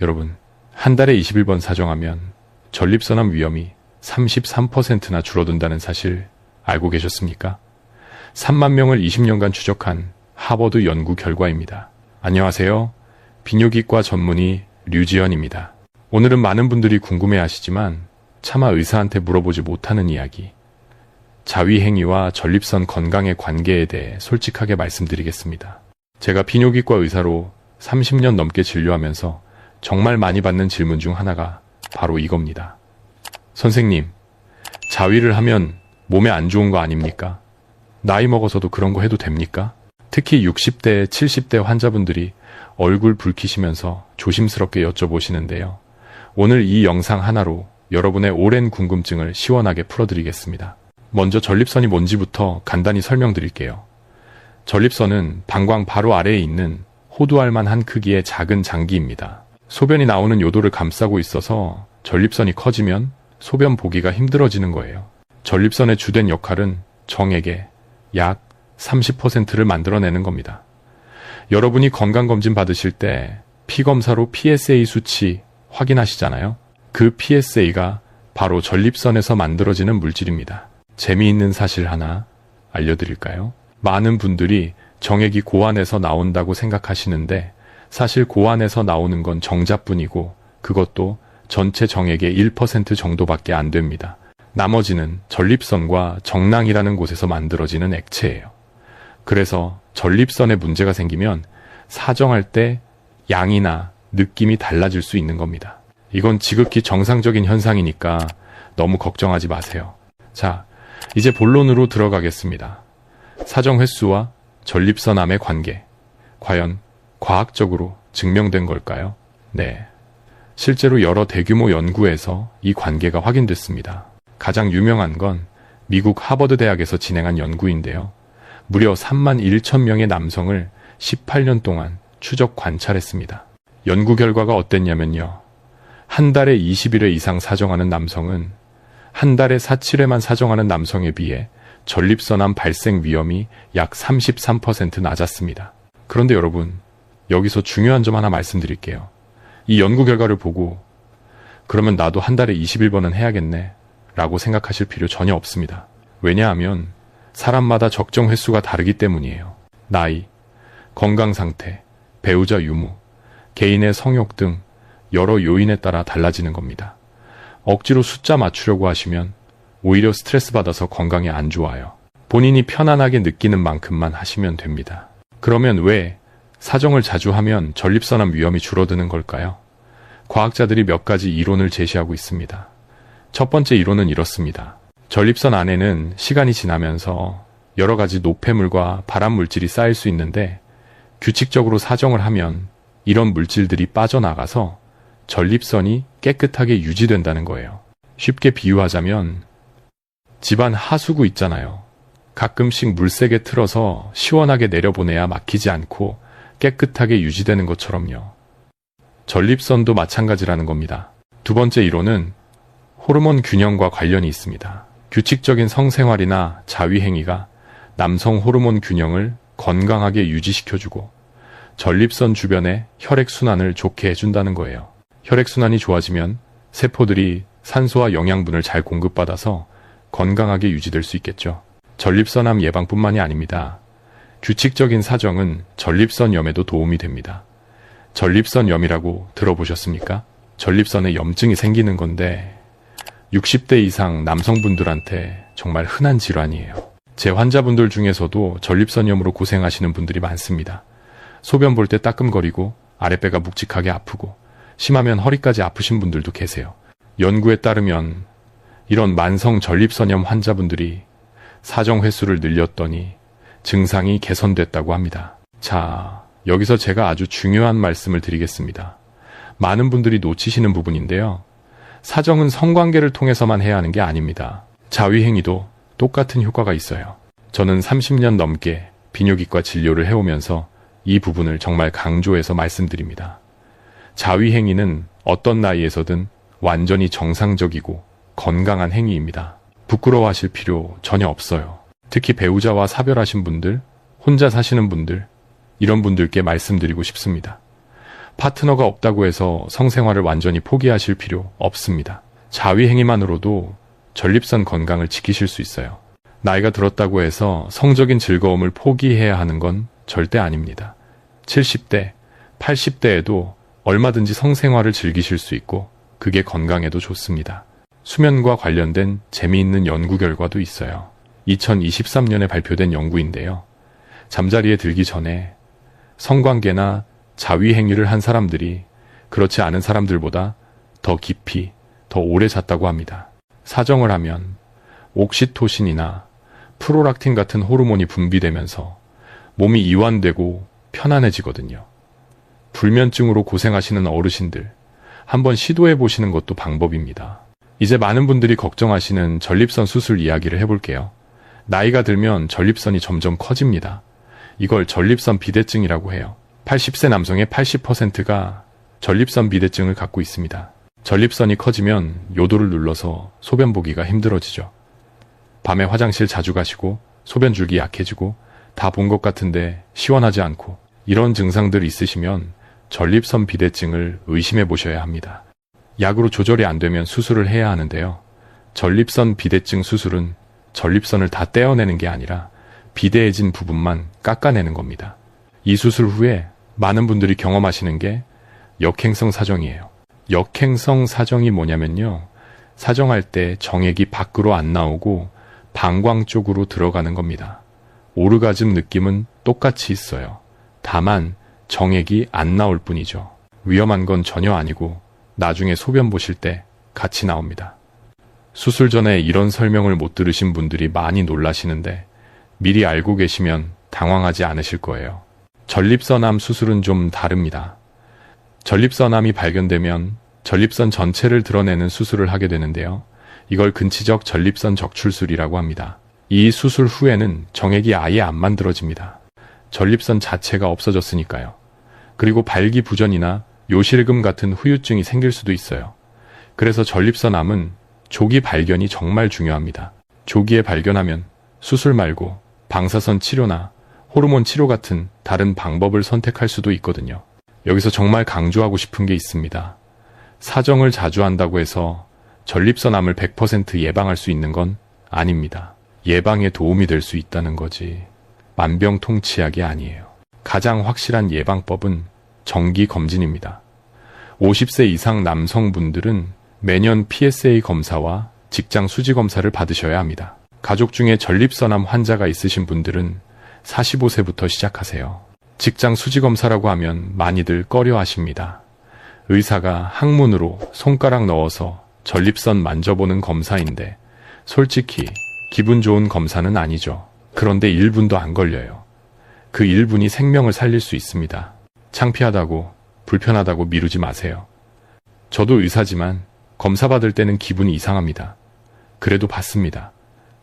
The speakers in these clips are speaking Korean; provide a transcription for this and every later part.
여러분, 한 달에 21번 사정하면 전립선암 위험이 33%나 줄어든다는 사실 알고 계셨습니까? 3만 명을 20년간 추적한 하버드 연구 결과입니다. 안녕하세요. 비뇨기과 전문의 류지연입니다. 오늘은 많은 분들이 궁금해하시지만 차마 의사한테 물어보지 못하는 이야기, 자위행위와 전립선 건강의 관계에 대해 솔직하게 말씀드리겠습니다. 제가 비뇨기과 의사로 30년 넘게 진료하면서 정말 많이 받는 질문 중 하나가 바로 이겁니다. 선생님, 자위를 하면 몸에 안 좋은 거 아닙니까? 나이 먹어서도 그런 거 해도 됩니까? 특히 60대, 70대 환자분들이 얼굴 붉히시면서 조심스럽게 여쭤보시는데요. 오늘 이 영상 하나로 여러분의 오랜 궁금증을 시원하게 풀어드리겠습니다. 먼저 전립선이 뭔지부터 간단히 설명드릴게요. 전립선은 방광 바로 아래에 있는 호두알 만한 크기의 작은 장기입니다. 소변이 나오는 요도를 감싸고 있어서 전립선이 커지면 소변 보기가 힘들어지는 거예요. 전립선의 주된 역할은 정액의 약 30%를 만들어내는 겁니다. 여러분이 건강검진 받으실 때 피검사로 PSA 수치 확인하시잖아요. 그 PSA가 바로 전립선에서 만들어지는 물질입니다. 재미있는 사실 하나 알려드릴까요? 많은 분들이 정액이 고안에서 나온다고 생각하시는데 사실 고안에서 나오는 건 정자뿐이고 그것도 전체 정액의 1% 정도밖에 안 됩니다. 나머지는 전립선과 정낭이라는 곳에서 만들어지는 액체예요. 그래서 전립선에 문제가 생기면 사정할 때 양이나 느낌이 달라질 수 있는 겁니다. 이건 지극히 정상적인 현상이니까 너무 걱정하지 마세요. 자, 이제 본론으로 들어가겠습니다. 사정 횟수와 전립선암의 관계, 과연 과학적으로 증명된 걸까요? 네. 실제로 여러 대규모 연구에서 이 관계가 확인됐습니다. 가장 유명한 건 미국 하버드 대학에서 진행한 연구인데요. 무려 3만 1천 명의 남성을 18년 동안 추적 관찰했습니다. 연구 결과가 어땠냐면요. 한 달에 20일회 이상 사정하는 남성은 한 달에 4~7회만 사정하는 남성에 비해 전립선암 발생 위험이 약 33% 낮았습니다. 그런데 여러분, 여기서 중요한 점 하나 말씀드릴게요. 이 연구 결과를 보고 그러면 나도 한 달에 21번은 해야겠네 라고 생각하실 필요 전혀 없습니다. 왜냐하면 사람마다 적정 횟수가 다르기 때문이에요. 나이, 건강 상태, 배우자 유무, 개인의 성욕 등 여러 요인에 따라 달라지는 겁니다. 억지로 숫자 맞추려고 하시면 오히려 스트레스 받아서 건강에 안 좋아요. 본인이 편안하게 느끼는 만큼만 하시면 됩니다. 그러면 왜 사정을 자주 하면 전립선암 위험이 줄어드는 걸까요? 과학자들이 몇 가지 이론을 제시하고 있습니다. 첫 번째 이론은 이렇습니다. 전립선 안에는 시간이 지나면서 여러 가지 노폐물과 발암 물질이 쌓일 수 있는데 규칙적으로 사정을 하면 이런 물질들이 빠져나가서 전립선이 깨끗하게 유지된다는 거예요. 쉽게 비유하자면 집안 하수구 있잖아요. 가끔씩 물 세게 틀어서 시원하게 내려보내야 막히지 않고 깨끗하게 유지되는 것처럼요. 전립선도 마찬가지라는 겁니다. 두 번째 이론은 호르몬 균형과 관련이 있습니다. 규칙적인 성생활이나 자위행위가 남성 호르몬 균형을 건강하게 유지시켜주고 전립선 주변의 혈액순환을 좋게 해준다는 거예요. 혈액순환이 좋아지면 세포들이 산소와 영양분을 잘 공급받아서 건강하게 유지될 수 있겠죠. 전립선암 예방뿐만이 아닙니다. 규칙적인 사정은 전립선염에도 도움이 됩니다. 전립선염이라고 들어보셨습니까? 전립선에 염증이 생기는 건데 60대 이상 남성분들한테 정말 흔한 질환이에요. 제 환자분들 중에서도 전립선염으로 고생하시는 분들이 많습니다. 소변 볼 때 따끔거리고 아랫배가 묵직하게 아프고 심하면 허리까지 아프신 분들도 계세요. 연구에 따르면 이런 만성 전립선염 환자분들이 사정 횟수를 늘렸더니 증상이 개선됐다고 합니다. 자, 여기서 제가 아주 중요한 말씀을 드리겠습니다. 많은 분들이 놓치시는 부분인데요. 사정은 성관계를 통해서만 해야 하는 게 아닙니다. 자위행위도 똑같은 효과가 있어요. 저는 30년 넘게 비뇨기과 진료를 해오면서 이 부분을 정말 강조해서 말씀드립니다. 자위행위는 어떤 나이에서든 완전히 정상적이고 건강한 행위입니다. 부끄러워하실 필요 전혀 없어요. 특히 배우자와 사별하신 분들, 혼자 사시는 분들, 이런 분들께 말씀드리고 싶습니다. 파트너가 없다고 해서 성생활을 완전히 포기하실 필요 없습니다. 자위행위만으로도 전립선 건강을 지키실 수 있어요. 나이가 들었다고 해서 성적인 즐거움을 포기해야 하는 건 절대 아닙니다. 70대, 80대에도 얼마든지 성생활을 즐기실 수 있고 그게 건강에도 좋습니다. 수면과 관련된 재미있는 연구 결과도 있어요. 2023년에 발표된 연구인데요. 잠자리에 들기 전에 성관계나 자위행위를 한 사람들이 그렇지 않은 사람들보다 더 깊이, 더 오래 잤다고 합니다. 사정을 하면 옥시토신이나 프로락틴 같은 호르몬이 분비되면서 몸이 이완되고 편안해지거든요. 불면증으로 고생하시는 어르신들, 한번 시도해 보시는 것도 방법입니다. 이제 많은 분들이 걱정하시는 전립선 수술 이야기를 해볼게요. 나이가 들면 전립선이 점점 커집니다. 이걸 전립선 비대증이라고 해요. 80세 남성의 80%가 전립선 비대증을 갖고 있습니다. 전립선이 커지면 요도를 눌러서 소변 보기가 힘들어지죠. 밤에 화장실 자주 가시고 소변 줄기 약해지고 다 본 것 같은데 시원하지 않고 이런 증상들 있으시면 전립선 비대증을 의심해 보셔야 합니다. 약으로 조절이 안 되면 수술을 해야 하는데요. 전립선 비대증 수술은 전립선을 다 떼어내는 게 아니라 비대해진 부분만 깎아내는 겁니다. 이 수술 후에 많은 분들이 경험하시는 게 역행성 사정이에요. 역행성 사정이 뭐냐면요. 사정할 때 정액이 밖으로 안 나오고 방광 쪽으로 들어가는 겁니다. 오르가즘 느낌은 똑같이 있어요. 다만 정액이 안 나올 뿐이죠. 위험한 건 전혀 아니고 나중에 소변 보실 때 같이 나옵니다. 수술 전에 이런 설명을 못 들으신 분들이 많이 놀라시는데 미리 알고 계시면 당황하지 않으실 거예요. 전립선암 수술은 좀 다릅니다. 전립선암이 발견되면 전립선 전체를 드러내는 수술을 하게 되는데요. 이걸 근치적 전립선 적출술이라고 합니다. 이 수술 후에는 정액이 아예 안 만들어집니다. 전립선 자체가 없어졌으니까요. 그리고 발기부전이나 요실금 같은 후유증이 생길 수도 있어요. 그래서 전립선암은 조기 발견이 정말 중요합니다. 조기에 발견하면 수술 말고 방사선 치료나 호르몬 치료 같은 다른 방법을 선택할 수도 있거든요. 여기서 정말 강조하고 싶은 게 있습니다. 사정을 자주 한다고 해서 전립선암을 100% 예방할 수 있는 건 아닙니다. 예방에 도움이 될 수 있다는 거지 만병통치약이 아니에요. 가장 확실한 예방법은 정기검진입니다. 50세 이상 남성분들은 매년 PSA 검사와 직장 수지 검사를 받으셔야 합니다. 가족 중에 전립선암 환자가 있으신 분들은 45세부터 시작하세요. 직장 수지 검사라고 하면 많이들 꺼려 하십니다. 의사가 항문으로 손가락 넣어서 전립선 만져보는 검사인데 솔직히 기분 좋은 검사는 아니죠. 그런데 1분도 안 걸려요. 그 1분이 생명을 살릴 수 있습니다. 창피하다고 불편하다고 미루지 마세요. 저도 의사지만 검사 받을 때는 기분이 이상합니다. 그래도 받습니다.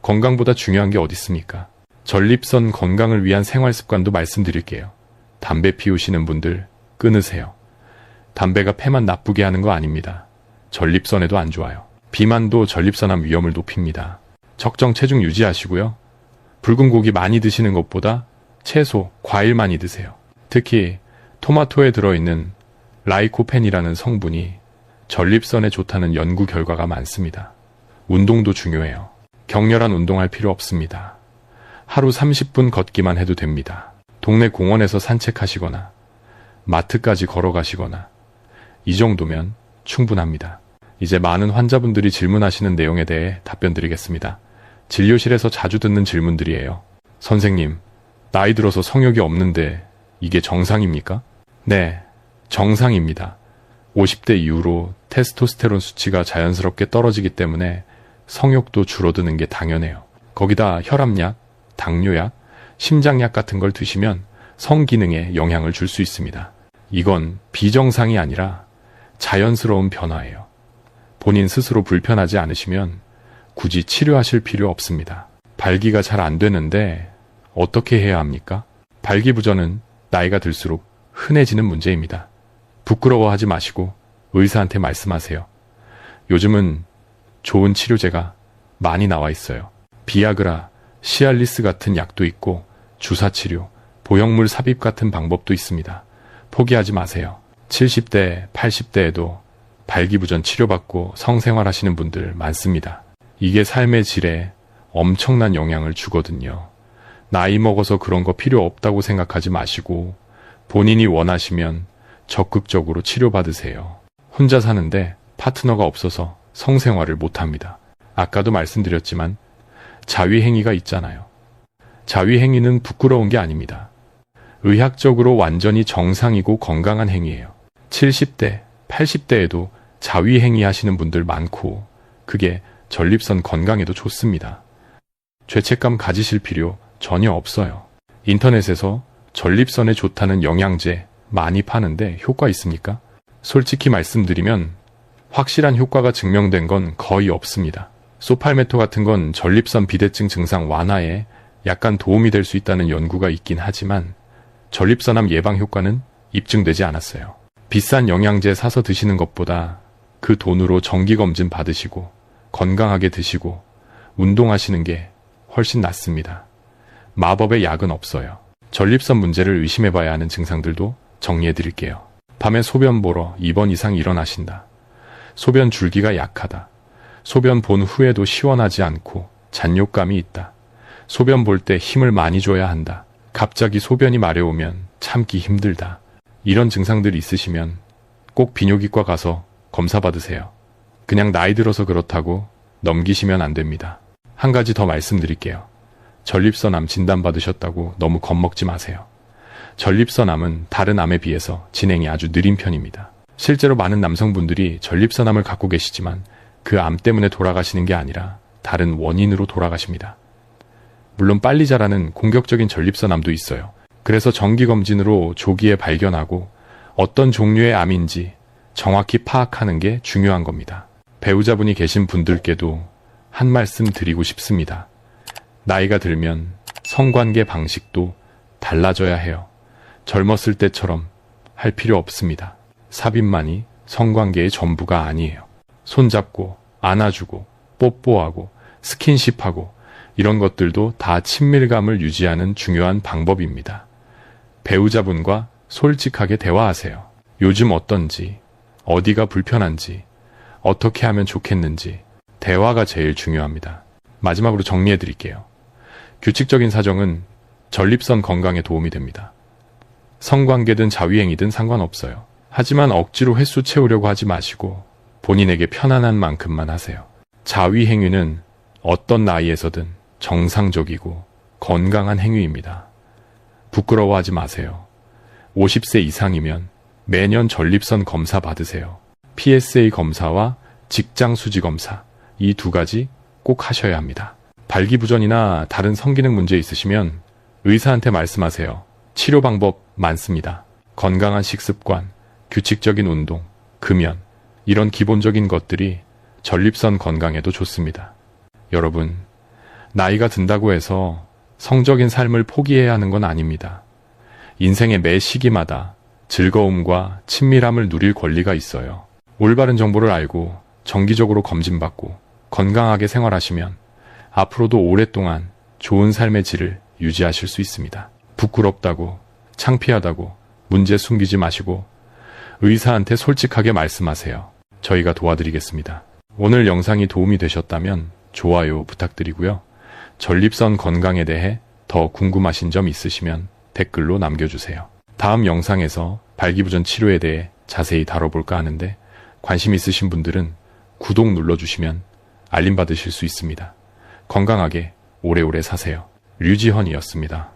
건강보다 중요한 게 어디 있습니까? 전립선 건강을 위한 생활 습관도 말씀드릴게요. 담배 피우시는 분들 끊으세요. 담배가 폐만 나쁘게 하는 거 아닙니다. 전립선에도 안 좋아요. 비만도 전립선암 위험을 높입니다. 적정 체중 유지하시고요. 붉은 고기 많이 드시는 것보다 채소, 과일 많이 드세요. 특히 토마토에 들어있는 라이코펜이라는 성분이 전립선에 좋다는 연구 결과가 많습니다. 운동도 중요해요. 격렬한 운동할 필요 없습니다. 하루 30분 걷기만 해도 됩니다. 동네 공원에서 산책하시거나 마트까지 걸어가시거나 이 정도면 충분합니다. 이제 많은 환자분들이 질문하시는 내용에 대해 답변 드리겠습니다. 진료실에서 자주 듣는 질문들이에요. 선생님, 나이 들어서 성욕이 없는데 이게 정상입니까? 네, 정상입니다. 50대 이후로 테스토스테론 수치가 자연스럽게 떨어지기 때문에 성욕도 줄어드는 게 당연해요. 거기다 혈압약, 당뇨약, 심장약 같은 걸 드시면 성기능에 영향을 줄 수 있습니다. 이건 비정상이 아니라 자연스러운 변화예요. 본인 스스로 불편하지 않으시면 굳이 치료하실 필요 없습니다. 발기가 잘 안 되는데 어떻게 해야 합니까? 발기부전은 나이가 들수록 흔해지는 문제입니다. 부끄러워하지 마시고 의사한테 말씀하세요. 요즘은 좋은 치료제가 많이 나와 있어요. 비아그라, 시알리스 같은 약도 있고 주사치료, 보형물 삽입 같은 방법도 있습니다. 포기하지 마세요. 70대, 80대에도 발기부전 치료받고 성생활하시는 분들 많습니다. 이게 삶의 질에 엄청난 영향을 주거든요. 나이 먹어서 그런 거 필요 없다고 생각하지 마시고 본인이 원하시면 적극적으로 치료받으세요. 혼자 사는데 파트너가 없어서 성생활을 못합니다. 아까도 말씀드렸지만 자위행위가 있잖아요. 자위행위는 부끄러운 게 아닙니다. 의학적으로 완전히 정상이고 건강한 행위예요. 70대, 80대에도 자위행위 하시는 분들 많고 그게 전립선 건강에도 좋습니다. 죄책감 가지실 필요 전혀 없어요. 인터넷에서 전립선에 좋다는 영양제 많이 파는데 효과 있습니까? 솔직히 말씀드리면 확실한 효과가 증명된 건 거의 없습니다. 소팔메토 같은 건 전립선 비대증 증상 완화에 약간 도움이 될 수 있다는 연구가 있긴 하지만 전립선암 예방 효과는 입증되지 않았어요. 비싼 영양제 사서 드시는 것보다 그 돈으로 정기검진 받으시고 건강하게 드시고 운동하시는 게 훨씬 낫습니다. 마법의 약은 없어요. 전립선 문제를 의심해봐야 하는 증상들도 정리해드릴게요. 밤에 소변 보러 2번 이상 일어나신다. 소변 줄기가 약하다. 소변 본 후에도 시원하지 않고 잔욕감이 있다. 소변 볼 때 힘을 많이 줘야 한다. 갑자기 소변이 마려우면 참기 힘들다. 이런 증상들이 있으시면 꼭 비뇨기과 가서 검사 받으세요. 그냥 나이 들어서 그렇다고 넘기시면 안 됩니다. 한 가지 더 말씀드릴게요. 전립선암 진단받으셨다고 너무 겁먹지 마세요. 전립선암은 다른 암에 비해서 진행이 아주 느린 편입니다. 실제로 많은 남성분들이 전립선암을 갖고 계시지만 그 암 때문에 돌아가시는 게 아니라 다른 원인으로 돌아가십니다. 물론 빨리 자라는 공격적인 전립선암도 있어요. 그래서 정기검진으로 조기에 발견하고 어떤 종류의 암인지 정확히 파악하는 게 중요한 겁니다. 배우자분이 계신 분들께도 한 말씀 드리고 싶습니다. 나이가 들면 성관계 방식도 달라져야 해요. 젊었을 때처럼 할 필요 없습니다. 삽입만이 성관계의 전부가 아니에요. 손잡고 안아주고 뽀뽀하고 스킨십하고 이런 것들도 다 친밀감을 유지하는 중요한 방법입니다. 배우자분과 솔직하게 대화하세요. 요즘 어떤지, 어디가 불편한지, 어떻게 하면 좋겠는지 대화가 제일 중요합니다. 마지막으로 정리해 드릴게요. 규칙적인 사정은 전립선 건강에 도움이 됩니다. 성관계든 자위행위든 상관없어요. 하지만 억지로 횟수 채우려고 하지 마시고 본인에게 편안한 만큼만 하세요. 자위행위는 어떤 나이에서든 정상적이고 건강한 행위입니다. 부끄러워하지 마세요. 50세 이상이면 매년 전립선 검사 받으세요. PSA 검사와 직장 수지 검사, 이 두 가지 꼭 하셔야 합니다. 발기부전이나 다른 성기능 문제 있으시면 의사한테 말씀하세요. 치료 방법 많습니다. 건강한 식습관, 규칙적인 운동, 금연, 이런 기본적인 것들이 전립선 건강에도 좋습니다. 여러분, 나이가 든다고 해서 성적인 삶을 포기해야 하는 건 아닙니다. 인생의 매 시기마다 즐거움과 친밀함을 누릴 권리가 있어요. 올바른 정보를 알고 정기적으로 검진받고 건강하게 생활하시면 앞으로도 오랫동안 좋은 삶의 질을 유지하실 수 있습니다. 부끄럽다고, 창피하다고 문제 숨기지 마시고 의사한테 솔직하게 말씀하세요. 저희가 도와드리겠습니다. 오늘 영상이 도움이 되셨다면 좋아요 부탁드리고요. 전립선 건강에 대해 더 궁금하신 점 있으시면 댓글로 남겨주세요. 다음 영상에서 발기부전 치료에 대해 자세히 다뤄볼까 하는데 관심 있으신 분들은 구독 눌러주시면 알림 받으실 수 있습니다. 건강하게 오래오래 사세요. 류지헌이었습니다.